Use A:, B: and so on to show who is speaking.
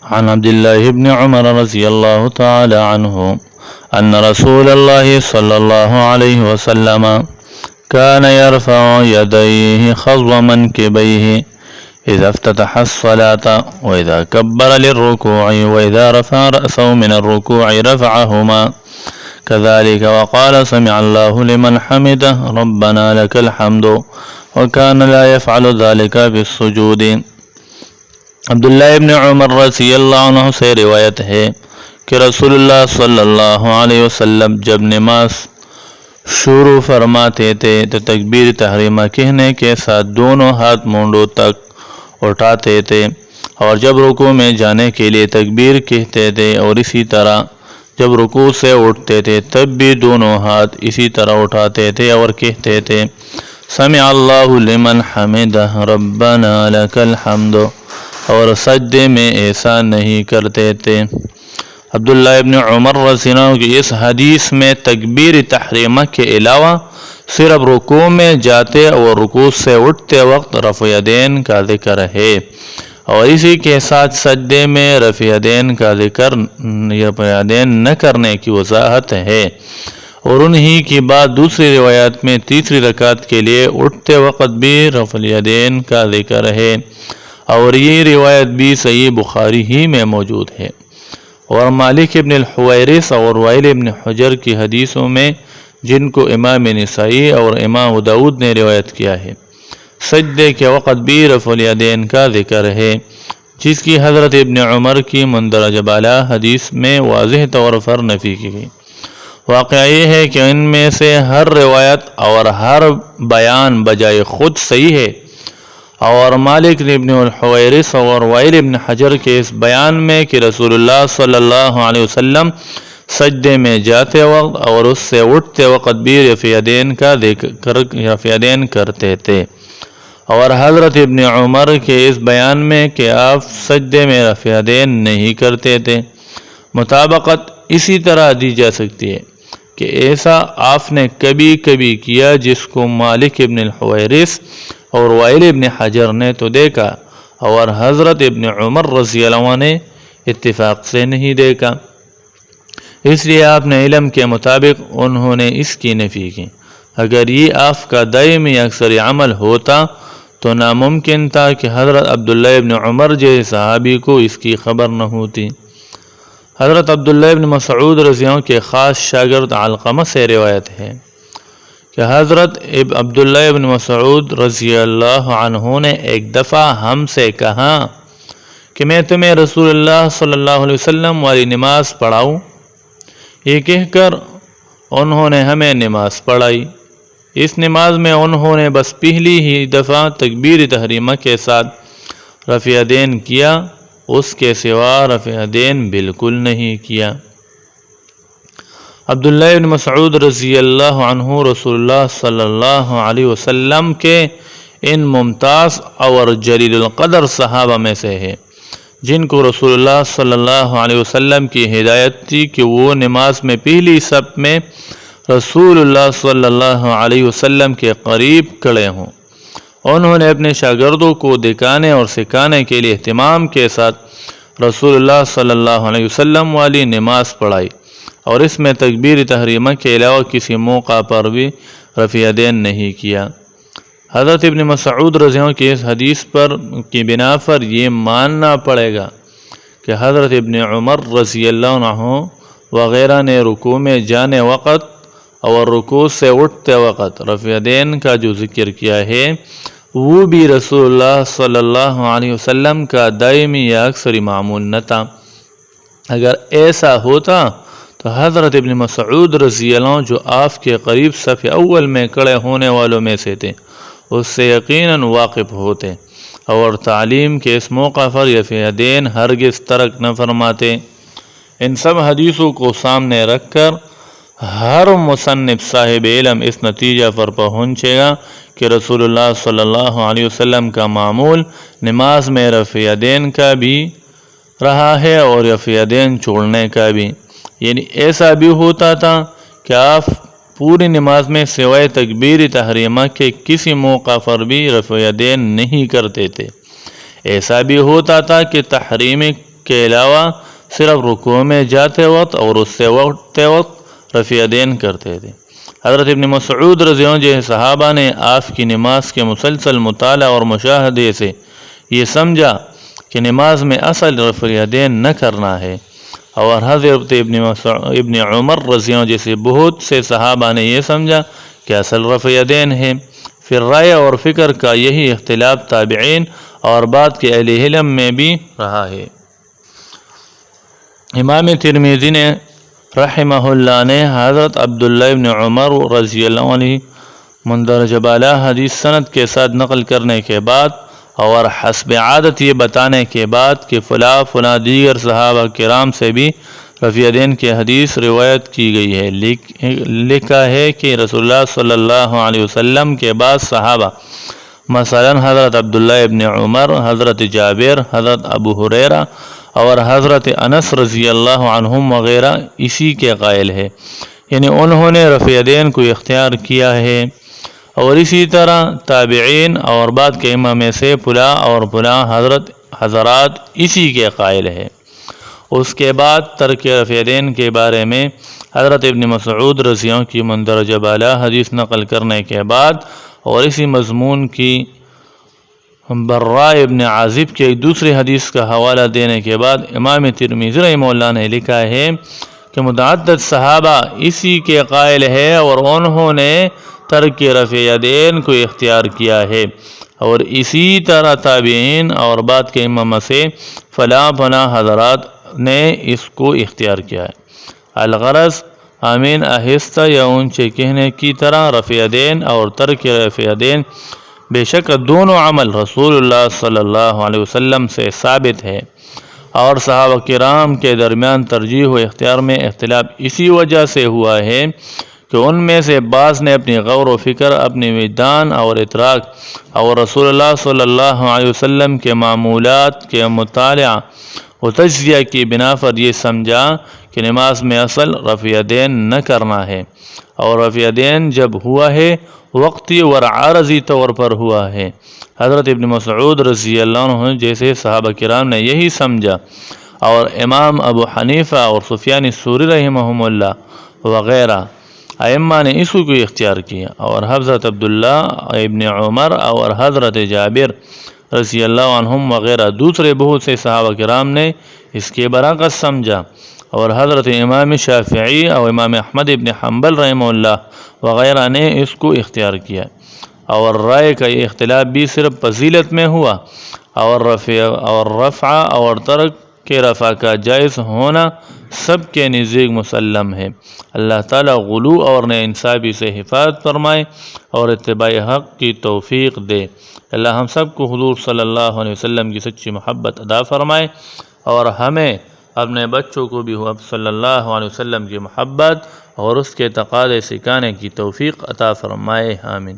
A: عن عبد الله بن عمر رضي الله تعالى عنه أن رسول الله صلى الله عليه وسلم كان يرفع يديه خضر منكبيه إذا افتتح الصلاة وإذا كبر للركوع وإذا رفع رأسه من الركوع رفعهما كذلك وقال سمع الله لمن حمده ربنا لك الحمد وكان لا يفعل ذلك في السجود۔ عبداللہ ابن عمر رضی اللہ عنہ سے روایت ہے کہ رسول اللہ صلی اللہ علیہ وسلم جب نماز شروع فرماتے تھے تو تکبیر تحریمہ کہنے کے ساتھ دونوں ہاتھ مونڈوں تک اٹھاتے تھے، اور جب رکوع میں جانے کے لیے تکبیر کہتے تھے، اور اسی طرح جب رکوع سے اٹھتے تھے تب بھی دونوں ہاتھ اسی طرح اٹھاتے تھے اور کہتے تھے سمع اللہ لمن حمدہ ربنا لک الحمد، اور سجدے میں ایسا نہیں کرتے تھے۔ عبداللہ ابن عمر رضی اللہ عنہ کی اس حدیث میں تکبیر تحریمہ کے علاوہ صرف رکوع میں جاتے اور رکوع سے اٹھتے وقت رفع یدین کا ذکر ہے، اور اسی کے ساتھ سجدے میں رفع یدین کا ذکر رفع یدین نہ کرنے کی وضاحت ہے، اور انہی کی بعد دوسری روایات میں تیسری رکعت کے لیے اٹھتے وقت بھی رفع الیدین کا ذکر ہے، اور یہ روایت بھی صحیح بخاری ہی میں موجود ہے۔ اور مالک ابن الحویرث اور وائل ابن حجر کی حدیثوں میں، جن کو امام نسائی اور امام داؤد نے روایت کیا ہے، سجدے کے وقت بھی رفع الیدین کا ذکر ہے، جس کی حضرت ابن عمر کی مندرجہ بالا حدیث میں واضح طور پر نفی کی گئی۔ واقعہ یہ ہے کہ ان میں سے ہر روایت اور ہر بیان بجائے خود صحیح ہے، اور مالک ابن الحویرث اور وائل ابن حجر کے اس بیان میں کہ رسول اللہ صلی اللہ علیہ وسلم سجدے میں جاتے وقت اور اس سے اٹھتے وقت بھی رفع یدین کرتے تھے، اور حضرت ابن عمر کے اس بیان میں کہ آپ سجدے میں رفع یدین نہیں کرتے تھے، مطابقت اسی طرح دی جا سکتی ہے کہ ایسا آپ نے کبھی کبھی کیا، جس کو مالک ابن الحویرث اور وائل ابن حجر نے تو دیکھا اور حضرت ابن عمر رضی اللہ عنہ نے اتفاق سے نہیں دیکھا، اس لیے آپ نے علم کے مطابق انہوں نے اس کی نفی کی۔ اگر یہ آپ کا دائمی اکثر عمل ہوتا تو ناممکن تھا کہ حضرت عبداللہ ابن عمر جیسے صحابی کو اس کی خبر نہ ہوتی۔ حضرت عبداللہ ابن مسعود رضی اللہ عنہ کے خاص شاگرد علقمہ سے روایت ہے کہ حضرت عبداللہ ابن مسعود رضی اللہ عنہ نے ایک دفعہ ہم سے کہا کہ میں تمہیں رسول اللہ صلی اللہ علیہ وسلم والی نماز پڑھاؤں؟ یہ کہہ کر انہوں نے ہمیں نماز پڑھائی۔ اس نماز میں انہوں نے بس پہلی ہی دفعہ تکبیر تحریمہ کے ساتھ رفع یدین کیا، اس کے سوا رفع یدین بالکل نہیں کیا۔ عبداللہ ابن مسعود رضی اللہ عنہ رسول اللہ صلی اللہ علیہ وسلم کے ان ممتاز اور جلیل القدر صحابہ میں سے ہے جن کو رسول اللہ صلی اللہ علیہ وسلم کی ہدایت تھی کہ وہ نماز میں پہلی صف میں رسول اللہ صلی اللہ علیہ وسلم کے قریب کھڑے ہوں۔ انہوں نے اپنے شاگردوں کو دکھانے اور سکھانے کے لیے اہتمام کے ساتھ رسول اللہ صلی اللہ علیہ وسلم والی نماز پڑھائی، اور اس میں تکبیر تحریمہ کے علاوہ کسی موقع پر بھی رفع یدین نہیں کیا۔ حضرت ابن مسعود رضی اللہ عنہ کی اس حدیث پر کی بنا پر یہ ماننا پڑے گا کہ حضرت ابن عمر رضی اللہ عنہ وغیرہ نے رکوع میں جانے وقت اور رکوع سے اٹھتے وقت رفع یدین کا جو ذکر کیا ہے وہ بھی رسول اللہ صلی اللہ علیہ وسلم کا دائمی یا اکثری معمول نہ تھا۔ اگر ایسا ہوتا تو حضرت ابن مسعود رضی اللہ عنہ جو آپ کے قریب صف اول میں کھڑے ہونے والوں میں سے تھے اس سے یقیناً واقف ہوتے، اور تعلیم کے اس موقع پر رفع یدین ہرگز ترک نہ فرماتے۔ ان سب حدیثوں کو سامنے رکھ کر ہر مصنف صاحب علم اس نتیجہ پر پہنچے گا کہ رسول اللہ صلی اللہ علیہ وسلم کا معمول نماز میں رفع یدین کا بھی رہا ہے اور رفع یدین چھوڑنے کا بھی، یعنی ایسا بھی ہوتا تھا کہ آپ پوری نماز میں سوائے تکبیر تحریمہ کے کسی موقع پر بھی رفع یدین نہیں کرتے تھے۔ ایسا بھی ہوتا تھا کہ تحریم کے علاوہ صرف رکوع میں جاتے وقت اور اس سے اٹھتے وقت رفع یدین کرتے تھے۔ حضرت ابن مسعود رضی اللہ عنہ جیسے صحابہ نے آپ کی نماز کے مسلسل مطالعہ اور مشاہدے سے یہ سمجھا کہ نماز میں اصل رفع یدین نہ کرنا ہے، اور حضرت ابن عمر رضی اللہ عنہ جیسے بہت سے صحابہ نے یہ سمجھا کہ اصل رفع یدین ہے۔ پھر رائے اور فکر کا یہی اختلاف تابعین اور بعد کے اہل علم میں بھی رہا ہے۔ امام ترمذی نے رحمہ اللہ نے حضرت عبداللہ ابن عمر رضی اللہ عنہ مندرجہ بالا حدیث سند کے ساتھ نقل کرنے کے بعد اور حسب عادت یہ بتانے کے بعد کہ فلاں دیگر صحابہ کرام سے بھی رفع یدین کی حدیث روایت کی گئی ہے، لکھا ہے کہ رسول اللہ صلی اللہ علیہ وسلم کے بعد صحابہ مثلا حضرت عبداللہ ابن عمر، حضرت جابر، حضرت ابو ہریرہ اور حضرت انس رضی اللہ عنہم وغیرہ اسی کے قائل ہے، یعنی انہوں نے رفع یدین کو اختیار کیا ہے، اور اسی طرح تابعین اور بعد کے ائمہ میں سے فلاں اور فلاں حضرات اسی کے قائل ہے۔ اس کے بعد ترک رفع یدین کے بارے میں حضرت ابن مسعود رضی اللہ عنہ کی مندرجہ بالا حدیث نقل کرنے کے بعد اور اسی مضمون کی براء ابن عازب کے ایک دوسری حدیث کا حوالہ دینے کے بعد امام ترمذی رحمہ اللہ نے لکھا ہے کہ متعدد صحابہ اسی کے قائل ہے اور انہوں نے ترک رفع یدین کو اختیار کیا ہے، اور اسی طرح تابعین اور بعد کے ائمہ سے فلاں حضرات نے اس کو اختیار کیا ہے۔ الغرض آمین آہستہ یا اونچے کہنے کی طرح رفع یدین اور ترک رفع یدین بے شک دونوں عمل رسول اللہ صلی اللہ علیہ وسلم سے ثابت ہے، اور صحابہ کرام کے درمیان ترجیح و اختیار میں اختلاف اسی وجہ سے ہوا ہے کہ ان میں سے بعض نے اپنی غور و فکر، اپنی وجدان اور ادراک اور رسول اللہ صلی اللہ علیہ وسلم کے معمولات کے مطالعہ و تجزیہ کی بنا پر یہ سمجھا کہ نماز میں اصل رفع یدین نہ کرنا ہے، اور رفع یدین جب ہوا ہے وقتی اور عارضی طور پر ہوا ہے۔ حضرت ابن مسعود رضی اللہ عنہ جیسے صحابہ کرام نے یہی سمجھا، اور امام ابو حنیفہ اور سفیان الثوری رحمہم اللہ وغیرہ ائمہ نے اس کو اختیار کیا، اور حضرت عبداللہ ابن عمر اور حضرت جابر رضی اللہ عنہم وغیرہ دوسرے بہت سے صحابہ کرام نے اس کے برعکس سمجھا، اور حضرت امام شافعی اور امام احمد ابن حنبل رحمہ اللہ وغیرہ نے اس کو اختیار کیا، اور رائے کا یہ اختلاف بھی صرف فضیلت میں ہوا، اور رفع اور ترک کے رفع کا جائز ہونا سب کے نزدیک مسلم ہے۔ اللہ تعالیٰ غلو اور ناانصافی سے حفاظت فرمائے اور اتباع حق کی توفیق دے۔ اللہ ہم سب کو حضور صلی اللہ علیہ وسلم کی سچی محبت عطا فرمائے، اور ہمیں اپنے بچوں کو بھی صلی اللہ علیہ وسلم کی محبت اور اس کے تقاضے سکھانے کی توفیق عطا فرمائے، آمین۔